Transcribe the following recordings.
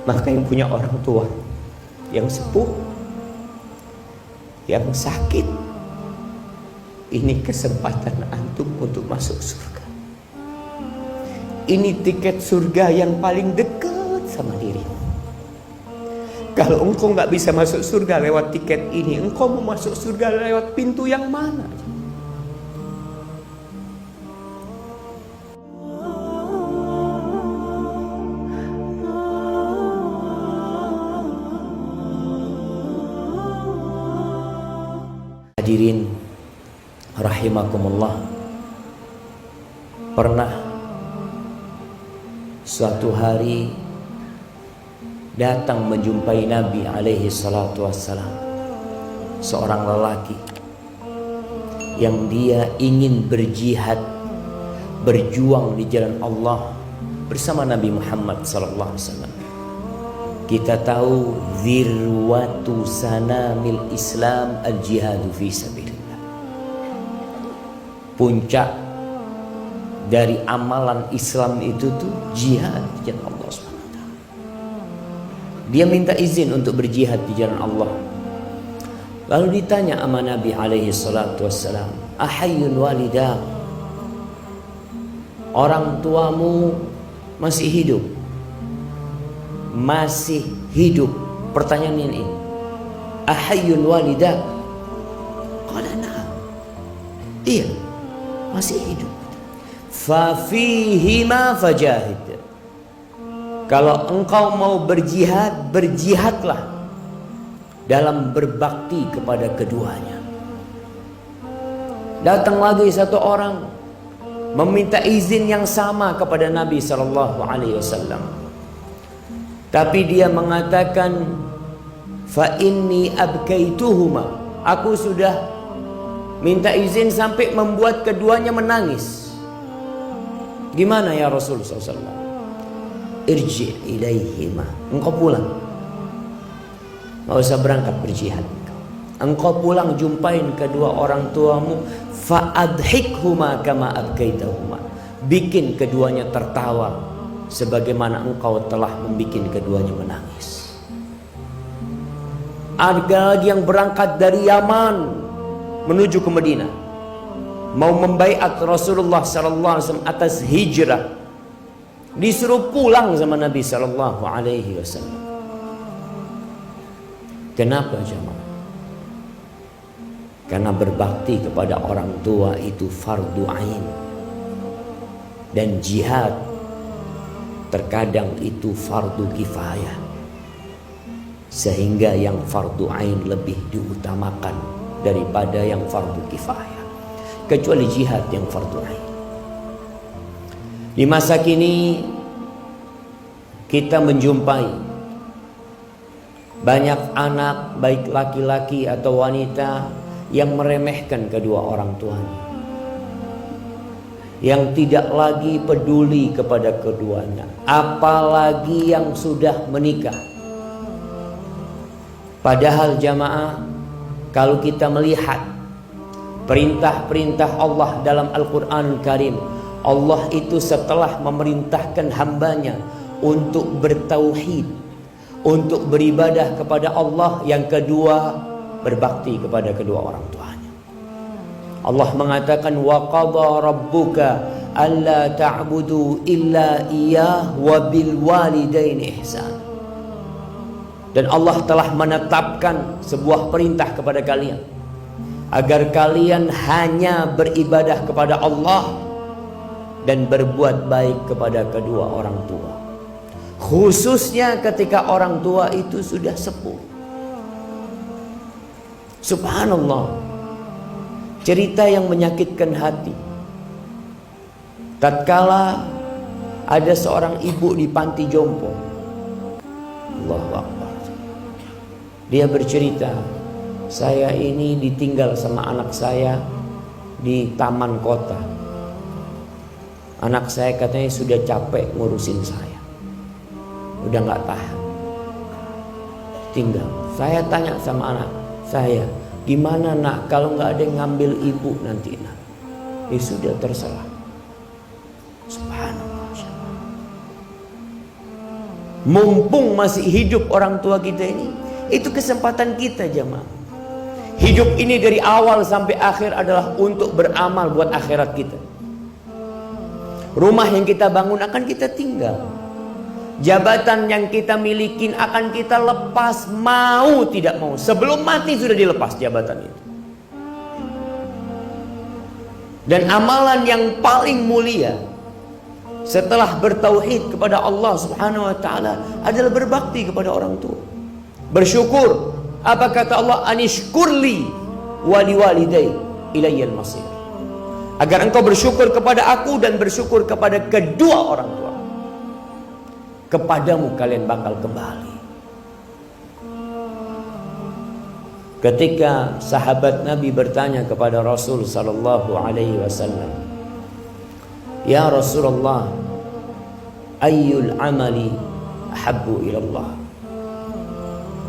Maka yang punya orang tua yang sepuh, yang sakit, ini kesempatan antum untuk masuk surga. Ini tiket surga yang paling dekat sama dirimu. Kalau engkau nggak bisa masuk surga lewat tiket ini, engkau mau masuk surga lewat pintu yang mana? Hadirin rahimakumullah, pernah suatu hari datang menjumpai Nabi alaihi salatu wassalam seorang lelaki yang dia ingin berjihad, berjuang di jalan Allah bersama Nabi Muhammad sallallahu alaihi wasallam. Kita tahu zirwatu sanamil Islam al-jihadu fi sabilillah. Puncak dari amalan Islam itu tuh jihad di jalan Allah SWT. Dia minta izin untuk berjihad di jalan Allah. Lalu ditanya sama Nabi alaihi salatu wassalam, ahayyun walidah, orang tuamu masih hidup? Masih hidup. Pertanyaan ini, ahayyun walidak? Qala na'am. Iya, masih hidup. Fa fihima fajahid. Kalau engkau mau berjihad, berjihadlah dalam berbakti kepada keduanya. Datang lagi satu orang meminta izin yang sama kepada Nabi sallallahu alaihi wasallam. Tapi dia mengatakan, fa inni abkaituhuma, aku sudah minta izin sampai membuat keduanya menangis. Gimana ya Rasulullah SAW? Irji ilaihima, engkau pulang, nggak usah berangkat berjihad. Engkau pulang jumpain kedua orang tuamu, fa adhikhuma kama abkaitahuma, bikin keduanya tertawa sebagaimana engkau telah membuat keduanya menangis. Ada lagi yang berangkat dari Yaman menuju ke Madinah, mau membaiat Rasulullah sallallahu alaihi wasallam atas hijrah. Disuruh pulang sama Nabi sallallahu alaihi wasallam. Kenapa jemaah? Karena berbakti kepada orang tua itu fardu ain. Dan jihad terkadang itu fardu kifayah, sehingga yang fardu ain lebih diutamakan daripada yang fardu kifayah, kecuali jihad yang fardu ain. Di masa kini kita menjumpai banyak anak, baik laki-laki atau wanita, yang meremehkan kedua orang tuanya, yang tidak lagi peduli kepada keduanya, apalagi yang sudah menikah. Padahal jamaah, kalau kita melihat perintah-perintah Allah dalam Al-Quran Karim, Allah itu setelah memerintahkan hambanya untuk bertauhid, untuk beribadah kepada Allah, yang kedua berbakti kepada kedua orang tuanya. Allah mengatakan, wa qadha rabbuka alla ta'budu illa iyyah wa bil walidaini ihsan. Dan Allah telah menetapkan sebuah perintah kepada kalian, agar kalian hanya beribadah kepada Allah dan berbuat baik kepada kedua orang tua, khususnya ketika orang tua itu sudah sepuh. Subhanallah, cerita yang menyakitkan hati. Tatkala ada seorang ibu di panti jompo, Allahu Akbar, dia bercerita, saya ini ditinggal sama anak saya di taman kota. Anak saya katanya sudah capek ngurusin saya, udah gak tahan, tinggal. Saya tanya sama anak saya, gimana nak kalau gak ada yang ngambil ibu nanti nak? Ya sudah, terserah. Subhanallah. Mumpung masih hidup orang tua kita ini, itu kesempatan kita jemaah. Hidup ini dari awal sampai akhir adalah untuk beramal buat akhirat kita. Rumah yang kita bangun akan kita tinggal. Jabatan yang kita milikin akan kita lepas, mau tidak mau. Sebelum mati sudah dilepas jabatan itu. Dan amalan yang paling mulia setelah bertauhid kepada Allah Subhanahu wa taala adalah berbakti kepada orang tua. Bersyukur. Apa kata Allah? Anishkurli wa liwalidayya ilayyal masir. Agar engkau bersyukur kepada aku dan bersyukur kepada kedua orang tua. Kepadamu kalian bakal kembali. Ketika sahabat Nabi bertanya kepada Rasul sallallahu alaihi wasallam, "Ya Rasulullah, ayyul amali ahabbu ilallah?"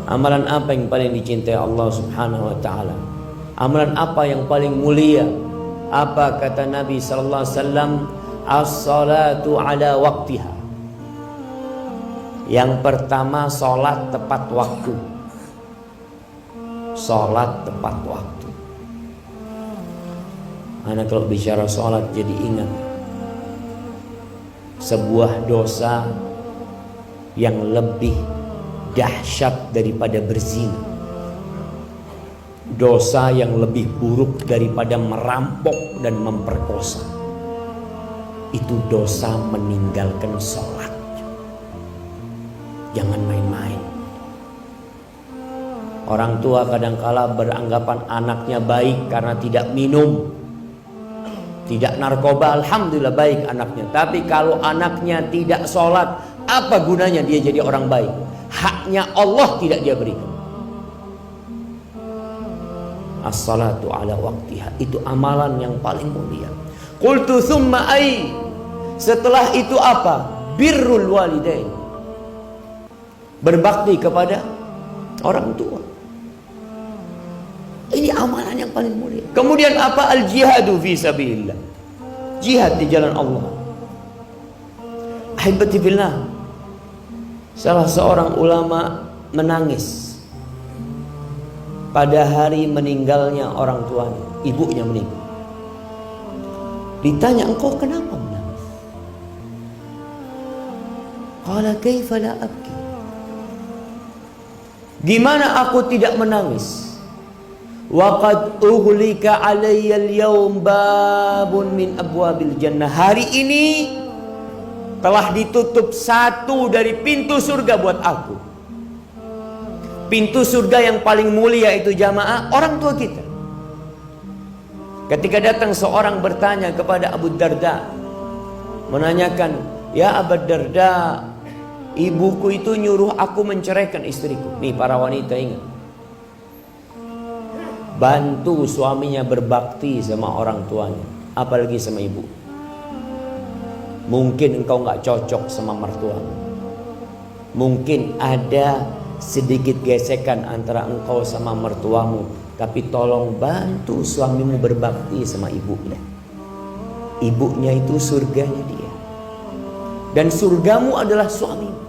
Amalan apa yang paling dicintai Allah Subhanahu wa taala? Amalan apa yang paling mulia? Apa kata Nabi sallallahu alaihi wasallam? As-salatu ala waqtiha. Yang pertama, salat tepat waktu. Salat tepat waktu. Anak kalau bicara salat jadi ingat sebuah dosa yang lebih dahsyat daripada berzina. Dosa yang lebih buruk daripada merampok dan memperkosa. Itu dosa meninggalkan sholat. Jangan main-main. Orang tua kadangkala beranggapan anaknya baik karena tidak minum, tidak narkoba, alhamdulillah baik anaknya. Tapi kalau anaknya tidak sholat, apa gunanya dia jadi orang baik? Haknya Allah tidak dia berikan. As-salatu ala waqtiha, itu amalan yang paling mulia. Qultu thumma ay, setelah itu apa? Birrul walidain, berbakti kepada orang tua. Ini amalan yang paling mulia. Kemudian apa? Al-jihadu fi sabilillah, jihad di jalan Allah. Ahibati fillah, salah seorang ulama menangis pada hari meninggalnya orang tuanya, ibunya meninggal. Ditanya, engkau kenapa menangis? Qala kaifa la abki. Gimana aku tidak menangis? Wa qadughlika alayya al-yawm babun min abwabil jannah. Hari ini telah ditutup satu dari pintu surga buat aku. Pintu surga yang paling mulia itu jamaah orang tua kita. Ketika datang seorang bertanya kepada Abu Darda, menanyakan, "Ya Abu Darda, ibuku itu nyuruh aku menceraikan istriku." Nih para wanita ingat, bantu suaminya berbakti sama orang tuanya, apalagi sama ibu. Mungkin engkau gak cocok sama mertuamu, mungkin ada sedikit gesekan antara engkau sama mertuamu, tapi tolong bantu suamimu berbakti sama ibunya. Ibunya itu surganya dia, dan surgamu adalah suamimu.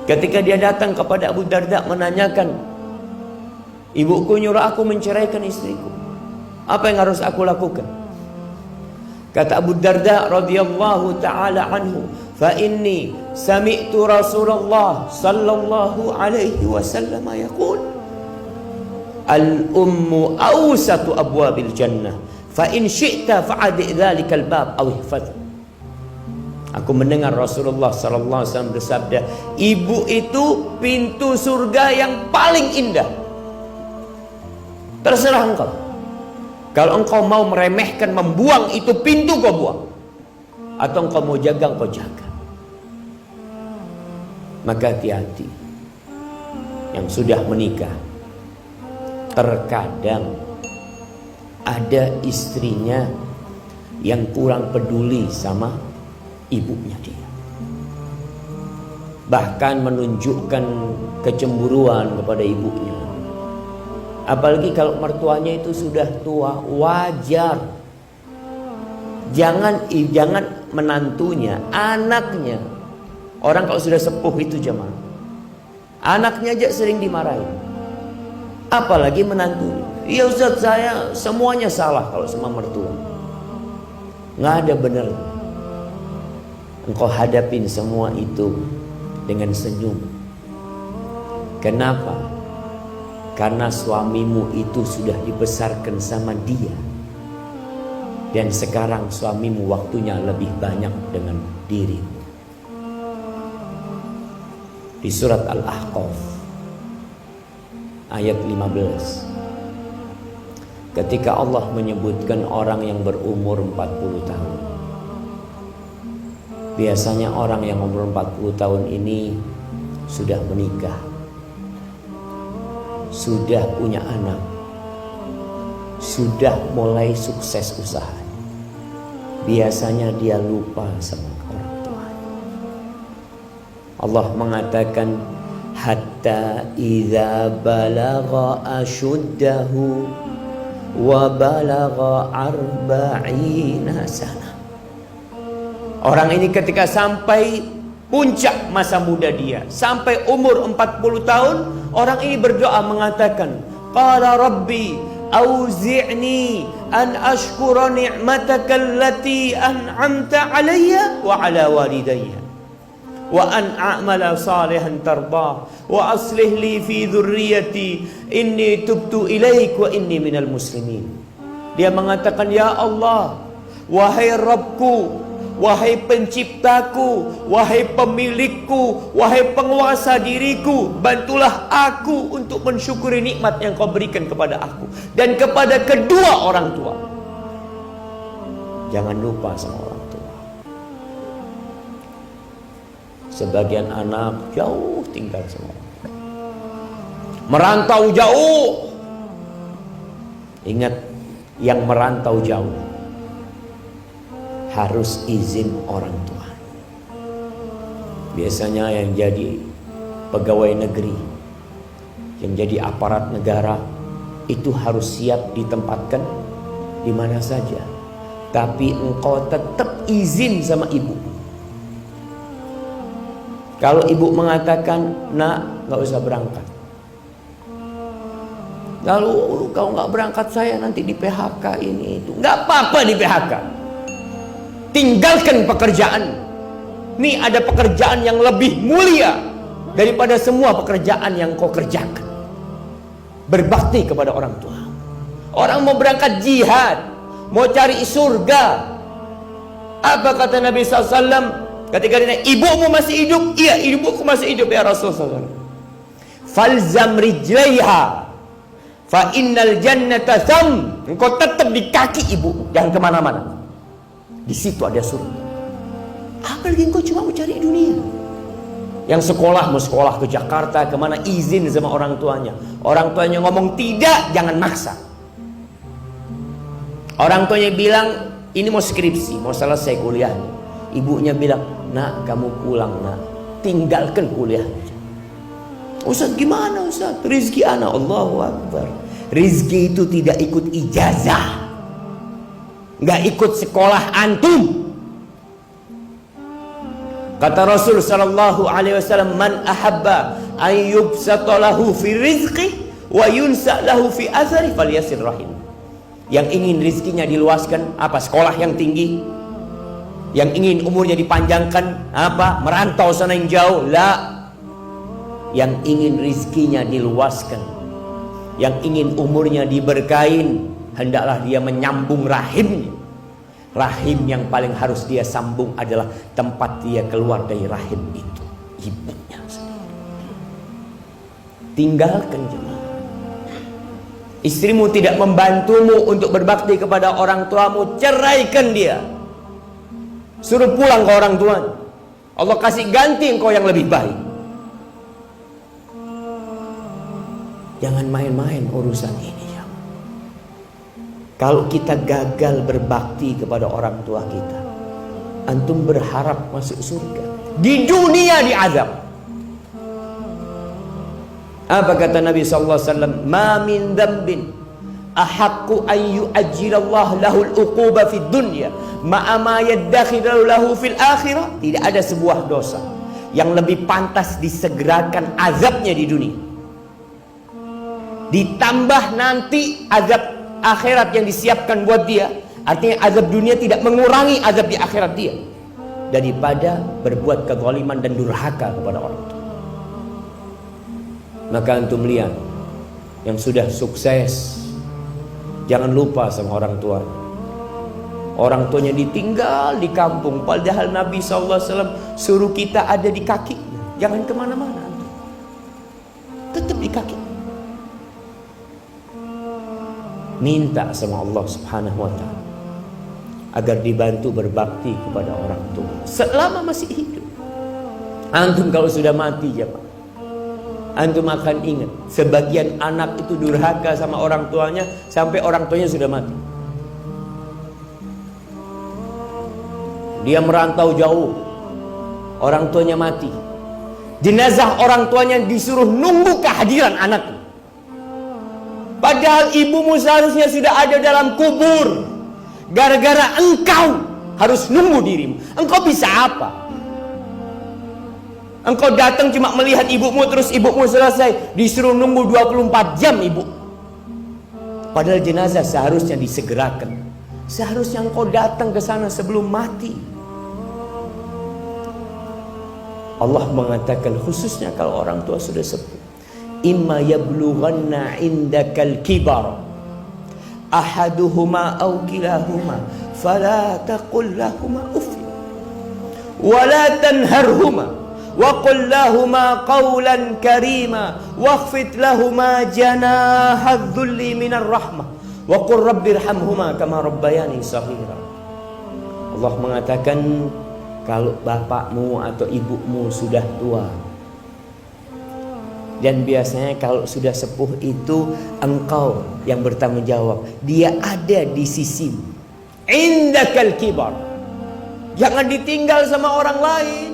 Ketika dia datang kepada Abu Darda menanyakan, ibuku nyuruh aku menceraikan istriku, apa yang harus aku lakukan? Kata Abu Darda radhiyallahu taala anhu, fa inni sami'tu Rasulullah sallallahu alaihi wasallam yaqul, al ummu awsatu abwabil jannah, fa in syi'ta fa'adi dzalikal bab aw ihfaz. Aku mendengar Rasulullah sallallahu alaihi wasallam bersabda, ibu itu pintu surga yang paling indah. Terserah engkau. Kalau engkau mau meremehkan, membuang itu pintu, kau buang. Atau engkau mau jaga, engkau jaga. Maka hati-hati yang sudah menikah. Terkadang ada istrinya yang kurang peduli sama ibunya dia, bahkan menunjukkan kecemburuan kepada ibunya. Apalagi kalau mertuanya itu sudah tua, wajar. Jangan menantunya, anaknya Orang kalau sudah sepuh itu jemaah, anaknya aja sering dimarahin, apalagi menantunya. Iya Ustaz, saya semuanya salah kalau sama mertua. Nggak ada benernya. Engkau hadapin semua itu dengan senyum. Kenapa? Karena suamimu itu sudah dibesarkan sama dia, dan sekarang suamimu waktunya lebih banyak dengan dirimu. Di surat Al-Ahqaf ayat 15, ketika Allah menyebutkan orang yang berumur 40 tahun. Biasanya orang yang umur 40 tahun ini sudah menikah, sudah punya anak, sudah mulai sukses usahanya. Biasanya dia lupa sama orang tua. Allah mengatakan, hatta idza balagha ashuddahu wa balagha arba'ina sana. Orang ini ketika sampai puncak masa muda dia, sampai umur 40 tahun, orang ini berdoa mengatakan, qala rabbi auzi'ni an ashkura ni'mataka allati an'amta alayya wa ala walidayya wa an a'mala salihan tardah wa aslih li fi dhurriyyati inni tubtu ilaik wa inni minal muslimin. Dia mengatakan, ya Allah, wahai Rabbku, wahai penciptaku, wahai pemilikku, wahai penguasa diriku, bantulah aku untuk mensyukuri nikmat yang kau berikan kepada aku dan kepada kedua orang tua. Jangan lupa sama orang tua. Sebagian anak jauh tinggal sama orang tua, merantau jauh. Ingat, yang merantau jauh harus izin orang tua. Biasanya yang jadi pegawai negeri, yang jadi aparat negara, itu harus siap ditempatkan di mana saja. Tapi engkau tetap izin sama ibu. Kalau ibu mengatakan, nak, gak usah berangkat. Lalu kalau gak berangkat saya nanti di PHK ini itu. Gak apa-apa di PHK. Tinggalkan pekerjaan. Ini ada pekerjaan yang lebih mulia daripada semua pekerjaan yang kau kerjakan. Berbakti kepada orang tua. Orang mau berangkat jihad, mau cari surga. Apa kata Nabi SAW ketika dia, ibumu masih hidup? Iya, ibuku masih hidup ya Rasulullah. Falzam rijlaiha fa innal jannata tham. Engkau tetap di kaki ibu, jangan kemana-mana. Di situ ada surga. Apalagi engkau cuma mau cari dunia. Yang sekolah, mau sekolah ke Jakarta, kemana, izin sama orang tuanya. Orang tuanya ngomong tidak, jangan maksa. Orang tuanya bilang, ini mau skripsi, mau selesai kuliahnya. Ibunya bilang, nak, kamu pulang, nak, tinggalkan kuliahnya. Ustaz, gimana Ustaz? Rizki anak, Allahu Akbar. Rizki itu tidak ikut ijazah, nggak ikut sekolah antum. Kata Rasul sallallahu alaihi wasallam, man ahabba an yubsata lahu fi rizqi wa yunsa lahu fi athari falyasir rahim. Yang ingin rizkinya diluaskan, apa? Sekolah yang tinggi. Yang ingin umurnya dipanjangkan, apa? Merantau sana yang jauh. La. Yang ingin rizkinya diluaskan, yang ingin umurnya diberkahin, hendaklah dia menyambung rahimnya. Rahim yang paling harus dia sambung adalah tempat dia keluar dari rahim itu, ibunya sendiri. Tinggalkan jemaah. Istrimu tidak membantumu untuk berbakti kepada orang tuamu, ceraikan dia. Suruh pulang ke orang tuanya. Allah kasih ganti engkau yang lebih baik. Jangan main-main urusan ini ya. Kalau kita gagal berbakti kepada orang tua kita, antum berharap masuk surga, di dunia diazab. Apa kata Nabi SAW? Ma min dzambin ahaqqu an yu'ajjilallah lahul uquba fid dunya ma'a ma yaddakhiru lahu fil akhirah. Tidak ada sebuah dosa yang lebih pantas disegerakan azabnya di dunia. Ditambah nanti azab akhirat yang disiapkan buat dia. Artinya azab dunia tidak mengurangi azab di akhirat dia, daripada berbuat kezaliman dan durhaka kepada orang tua. Maka antum lihat yang sudah sukses, jangan lupa sama orang tua. Orang tuanya ditinggal di kampung, padahal Nabi SAW suruh kita ada di kaki. Jangan kemana-mana, tetap di kaki. Minta sama Allah Subhanahu wa ta'ala agar dibantu berbakti kepada orang tua selama masih hidup. Antum kalau sudah mati, jemaah, antum akan ingat sebagian anak itu durhaka sama orang tuanya sampai orang tuanya sudah mati. Dia merantau jauh, orang tuanya mati, jenazah orang tuanya disuruh nunggu kehadiran anaknya. Padahal ibumu seharusnya sudah ada dalam kubur. Gara-gara engkau harus nunggu dirimu. Engkau bisa apa? Engkau datang cuma melihat ibumu, terus ibumu selesai, disuruh nunggu 24 jam ibu. Padahal jenazah seharusnya disegerakan. Seharusnya engkau datang ke sana sebelum mati. Allah mengatakan khususnya kalau orang tua sudah sepuh, imma yablughanna indakal kibar ahaduhuma aw kilahuma fala taqul lahumā uff wa la tanharhuma wa qul lahumā qawlan karīmā wakhfid lahumā janāha adh-dhulli minar rahmah wa qul rabbirhamhumā kamā rabbayani shaghīrā. Allah mengatakan kalau bapakmu atau ibumu sudah tua, dan biasanya kalau sudah sepuh itu engkau yang bertanggung jawab, dia ada di sisimu. Indakal kibar, jangan ditinggal sama orang lain.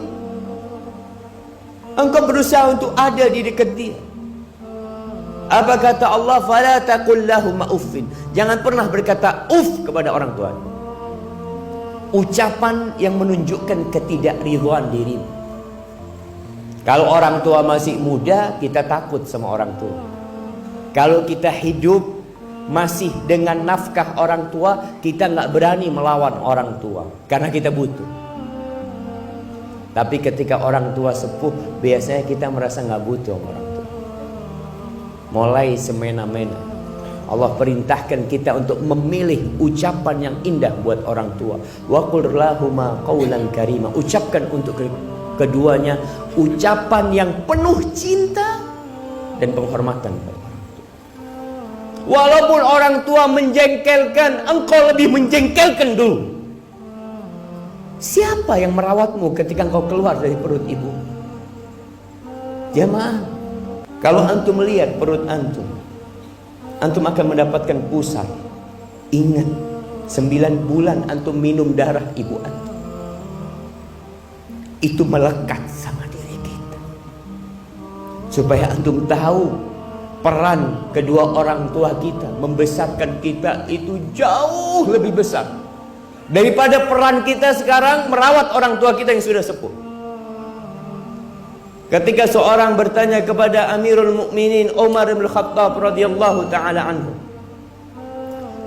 Engkau berusaha untuk ada di dekat dia. Apa kata Allah? Fala taqul lahumā uffin, jangan pernah berkata uff kepada orang tua. Ucapan yang menunjukkan ketidakridhaan dirimu. Kalau orang tua masih muda, kita takut sama orang tua. Kalau kita hidup masih dengan nafkah orang tua, kita nggak berani melawan orang tua karena kita butuh. Tapi ketika orang tua sepuh, biasanya kita merasa nggak butuh sama orang tua. Mulai semena-mena Allah perintahkan kita untuk memilih ucapan yang indah buat orang tua. Wa qul lahumā qawlan karīmā, ucapkan untuk keduanya ucapan yang penuh cinta dan penghormatan. Walaupun orang tua menjengkelkan, engkau lebih menjengkelkan dulu. Siapa yang merawatmu ketika engkau keluar dari perut ibu? Jemaah, kalau antum melihat perut antum, antum akan mendapatkan pusar. Ingat, 9 bulan antum minum darah ibu antum. Itu melekat sama diri kita. Supaya antum tahu peran kedua orang tua kita membesarkan kita itu jauh lebih besar daripada peran kita sekarang merawat orang tua kita yang sudah sepuh. Ketika seorang bertanya kepada Amirul Mukminin Umar bin Khattab radhiyallahu taala anhu,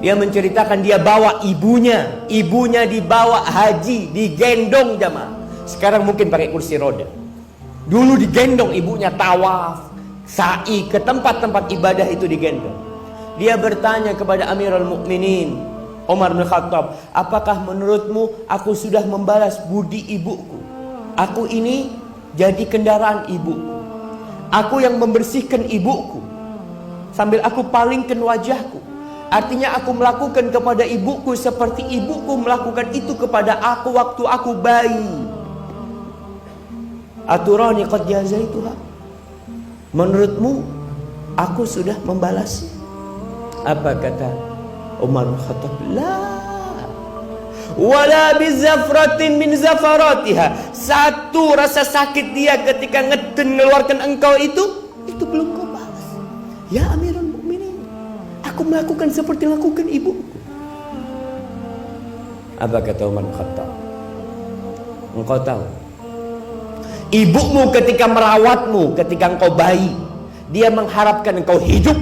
dia menceritakan dia bawa ibunya dibawa haji, digendong jamaah. Sekarang mungkin pakai kursi roda. Dulu digendong ibunya, tawaf, sa'i ke tempat-tempat ibadah itu digendong. Dia bertanya kepada Amirul Mukminin Umar bin Khattab, apakah menurutmu aku sudah membalas budi ibuku? Aku ini jadi kendaraan ibuku. Aku yang membersihkan ibuku sambil aku palingkan wajahku. Artinya aku melakukan kepada ibuku seperti ibuku melakukan itu kepada aku waktu aku bayi. Aturani qad jazaituha, menurutmu aku sudah membalasnya? Apa kata Umar bin Khattab? La wala bizafratin min zafaratiha. Satu rasa sakit dia ketika mengeluarkan engkau itu belum kau balas. Ya Amirul Mukminin, aku melakukan seperti lakukan ibuku. Apa kata Umar bin Khattab? Engkau tahu Ibumu ketika merawatmu, ketika engkau bayi, dia mengharapkan engkau hidup.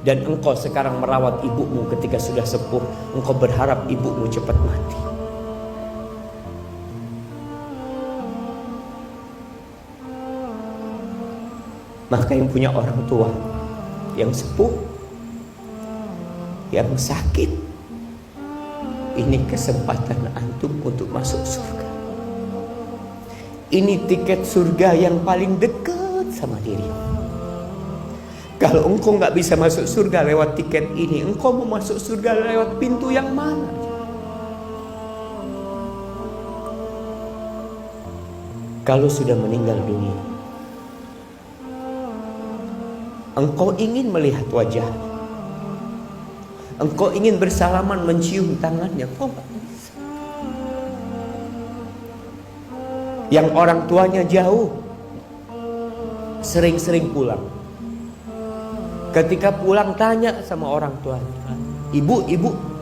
Dan engkau sekarang merawat ibumu ketika sudah sepuh, engkau berharap ibumu cepat mati. Maka yang punya orang tua yang sepuh, yang sakit, ini kesempatan antum untuk masuk surga. Ini tiket surga yang paling dekat sama diri. Kalau engkau nggak bisa masuk surga lewat tiket ini, engkau mau masuk surga lewat pintu yang mana? Kalau sudah meninggal dunia, engkau ingin melihat wajah, engkau ingin bersalaman, mencium tangannya, engkau nggak bisa. Yang orang tuanya jauh, sering-sering pulang. Ketika pulang tanya sama orang tuanya, ibu,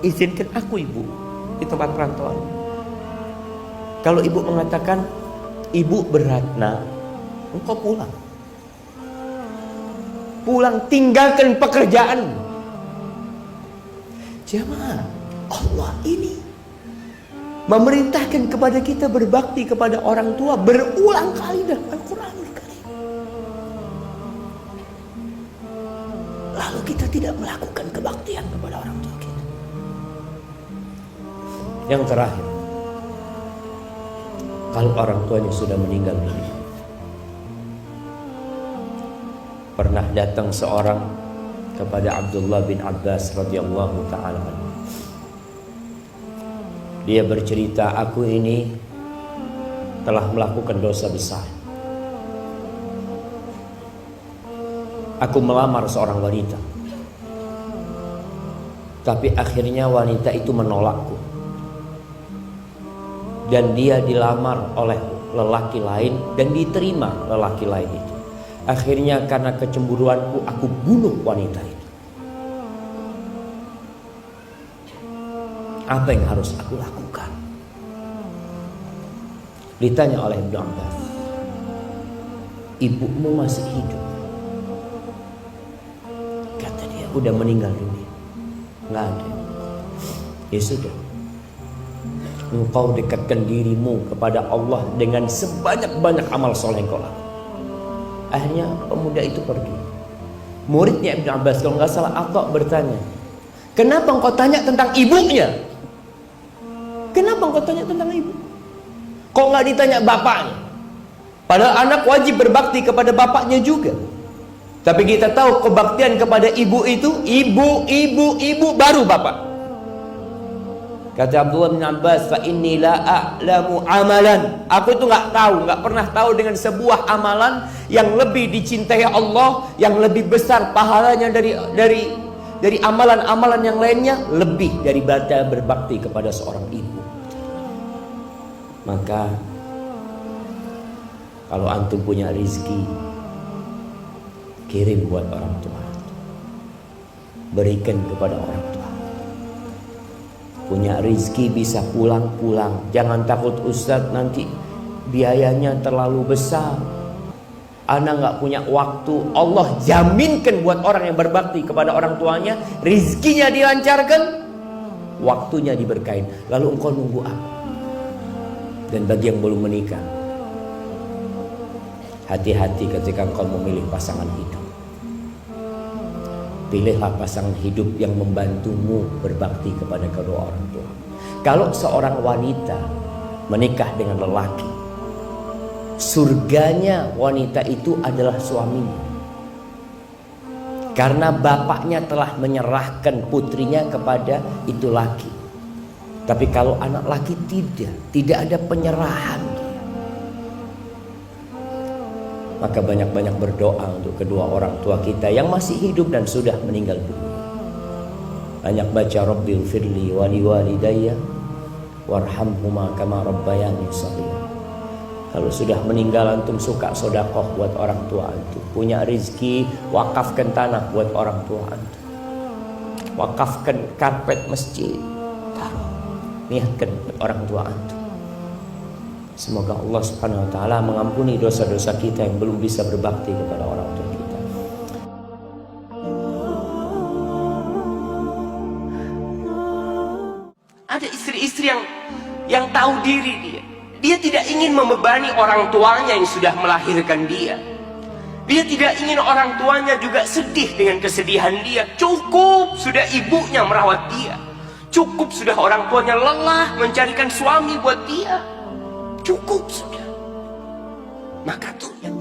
izinkan aku ibu di tempat perantauan. Kalau ibu mengatakan ibu berat, nah engkau pulang. Pulang, tinggalkan pekerjaan. Jamaah, Allah ini memerintahkan kepada kita berbakti kepada orang tua berulang kali dalam Al-Quranul Karim. Lalu kita tidak melakukan kebaktian kepada orang tua kita. Yang terakhir, kalau orang tuanya sudah meninggal dunia, pernah datang seorang kepada Abdullah bin Abbas radhiyallahu ta'ala anhu. Dia bercerita, aku ini telah melakukan dosa besar. Aku melamar seorang wanita, tapi akhirnya wanita itu menolakku. Dan dia dilamar oleh lelaki lain dan diterima lelaki lain itu. Akhirnya karena kecemburuanku, aku bunuh wanita itu. Apa yang harus aku lakukan? Ditanya oleh Ibnu Abbas, ibumu masih hidup? Kata dia, udah meninggal dunia. Nggak ada. Ya sudah, engkau dekatkan dirimu kepada Allah dengan sebanyak-banyak amal soleh yang kau lakukan. Akhirnya pemuda itu pergi. Muridnya Ibnu Abbas, kalau nggak salah, Atha bertanya, kenapa engkau tanya tentang ibunya? Kenapa engkau tanya tentang ibu? Kok nggak ditanya bapaknya? Padahal anak wajib berbakti kepada bapaknya juga. Tapi kita tahu kebaktian kepada ibu itu ibu baru bapak. Kata Abdullah bin Abbas, fa inni la a'lamu amalan. Aku itu nggak tahu, nggak pernah tahu dengan sebuah amalan yang lebih dicintai Allah, yang lebih besar pahalanya dari amalan-amalan yang lainnya, lebih daripada berbakti kepada seorang ibu. Maka kalau antum punya rezeki, kirim buat orang tua, berikan kepada orang tua. Punya rezeki bisa pulang-pulang. Jangan takut Ustadz nanti biayanya terlalu besar, ana nggak punya waktu. Allah jaminkan buat orang yang berbakti kepada orang tuanya, rezekinya dilancarkan, waktunya diberkahin. Lalu engkau nunggu apa? Dan bagi yang belum menikah, hati-hati ketika engkau memilih pasangan hidup. Pilihlah pasangan hidup yang membantumu berbakti kepada kedua orang tua. Kalau seorang wanita menikah dengan lelaki, surganya wanita itu adalah suaminya. Karena bapaknya telah menyerahkan putrinya kepada itu laki. Tapi kalau anak laki tidak ada penyerahan. Maka banyak-banyak berdoa untuk kedua orang tua kita yang masih hidup dan sudah meninggal dunia. Banyak baca Rabbil firli wali walidayya warhamhuma kama rabbayani shaghira. Kalau sudah meninggal antum suka sedekah buat orang tua antum. Punya rezeki, wakafkan tanah buat orang tua antum. Wakafkan karpet masjid, taruh, niatkan buat orang tua antum. Semoga Allah Subhanahu wa taala mengampuni dosa-dosa kita yang belum bisa berbakti kepada orang tua kita. Ada istri-istri yang tahu diri dia. Dia tidak ingin membebani orang tuanya yang sudah melahirkan dia. Dia tidak ingin orang tuanya juga sedih dengan kesedihan dia. Cukup sudah ibunya merawat dia. Cukup sudah orang tuanya lelah mencarikan suami buat dia. Cukup sudah. Maka tuh yang